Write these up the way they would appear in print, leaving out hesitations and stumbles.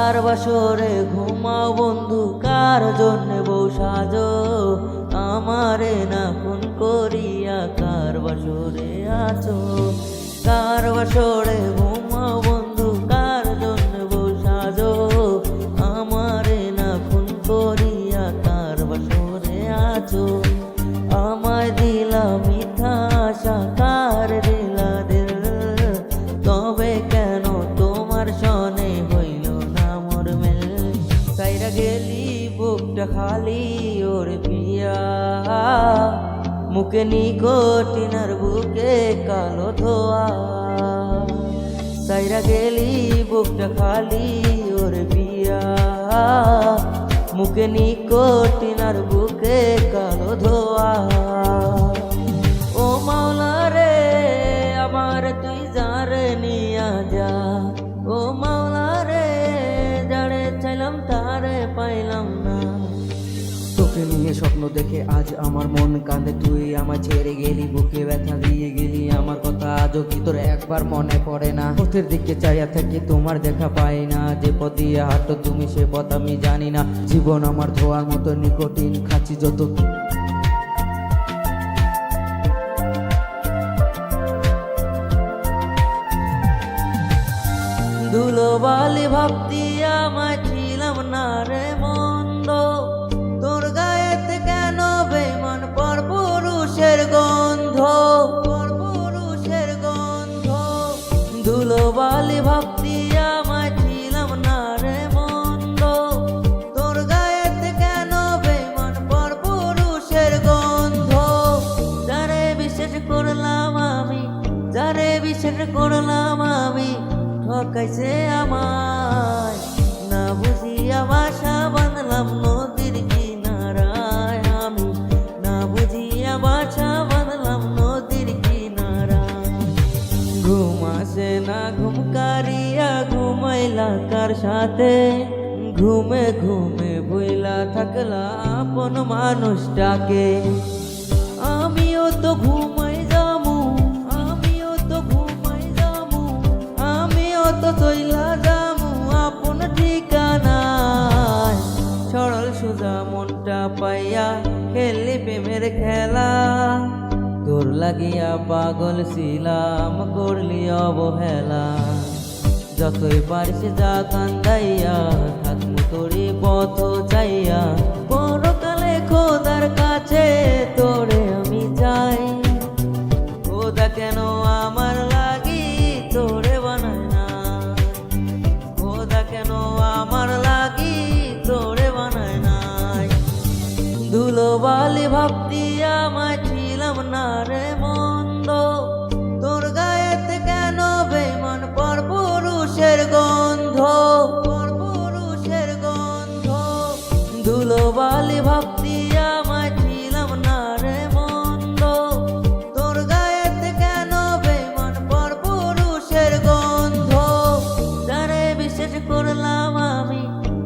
কার বাসরে ঘুমাও বন্ধু, কার জন্য বউ সাজো, আমারে না ফোন করিয়া কার বাসরে আছো। কার বাসরে ঘুমাও বন্ধু, কার জন্য বউ সাজো, আমারে না ফোন করিয়া কার বাসরে আছো। আমায় দিলা মিথ্যা আশা, কার দিলা দিল, তবে কেন তোমার সনে হইল না মোর মেল। সাইরা গেলি বুকটা খালি ওরে পিয়া, মুখে নিকোটিন আর বুকে কালো ধোয়া। সাইরা গেলি বুকটা খালি ওরে পিয়া, মুখে নিকোটিন আর বুকে কালো ধোয়া। ও মাওলা রে আমার তুই যারে নিয়া যা, ও মাওলা রে যারে চাইলাম তারে পাইলাম না। তোকে নিয়ে স্বপ্ন দেখে আজ আমার মন কাঁদে, তুই আমার ছেড়ে গেলি, বুকে ব্যথা দিয়ে গেলি। আমার কথা আজও কি তোর একবার মনে পড়ে না? পথের দিকে চাইয়া থাকি তোমার দেখা পাই না, যে পথ দিয়ে হাঁটো তুমি সে পথ আমি জানি না। জীবন আমার ধোয়ার মতো নিকোটিন খাচ্ছি যত। ধুলোবালি ভাবতি আমায় ছিলাম না রে মন্দ, তোর গায়েতে কেন বেমান পর পুরুষের গন্ধ, পর পুরুষের গন্ধ। ধুলোবালি ভাবতি আমায় ছিলাম না রে মন্দ, তোর গায়েতে কেন বেমান পর পুরুষের গন্ধ। যারে বিশ্বাস করলাম আমি, যারে বিশ্বাস করলাম আমি, ঠকাইছে আমায়। না বুঝিয়া বাসা বাঁধলাম নদীর কিনারায় আমি, না বুঝিয়া বাসা বাঁধলাম নদীর কিনারায়। ঘুম আসে না ঘুম কারিয়া ঘুমাইলা কার সাথে, ঘুমে ঘুমে ভুইলা থাকলা আপন মানুষটাকে। আমিও তো ঘুমাই যামু, আমিও তো ঘুমাই যামু, আমিও তো চইলা যামু আপন ঠিকানায়। সরল সোজা মনটা পাইয়া খেললি প্রেমের খেলা, তোর লাগিয়া পাগল ছিলাম করলি অবহেলা। যতই পারিস যা কান্দাইয়া থাকমু তোরে পথ চাইয়া, পরকালে খোদার কাছে তোরে আমি চাই। খোদা কেন আমার লাগি তোরে বানায় না, খোদা কেন আমার লাগি তোরে বানায় নাই। ধুলোবালি ভাবতি আমায় ছিলাম না রে মন্দ, তোর গায়েতে কেন বেমান পর পুরুষের গন্ধ, পর পুরুষের গন্ধ। ধুলোবালি ভাবতি আমায় ছিলাম না রে মন্দ, তোর গায়েতে কেন বেমান পর পুরুষের গন্ধ। যারে বিশ্বাস করলাম আমি,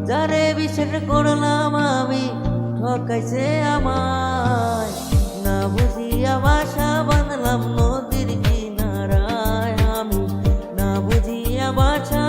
যারে বিশ্বাস করলাম আমি, ঠকাইছে আমায়। না বুঝিয়া বাসা বাঁধলাম নদীর কিনারায় আমি, না বুঝিয়া বাসা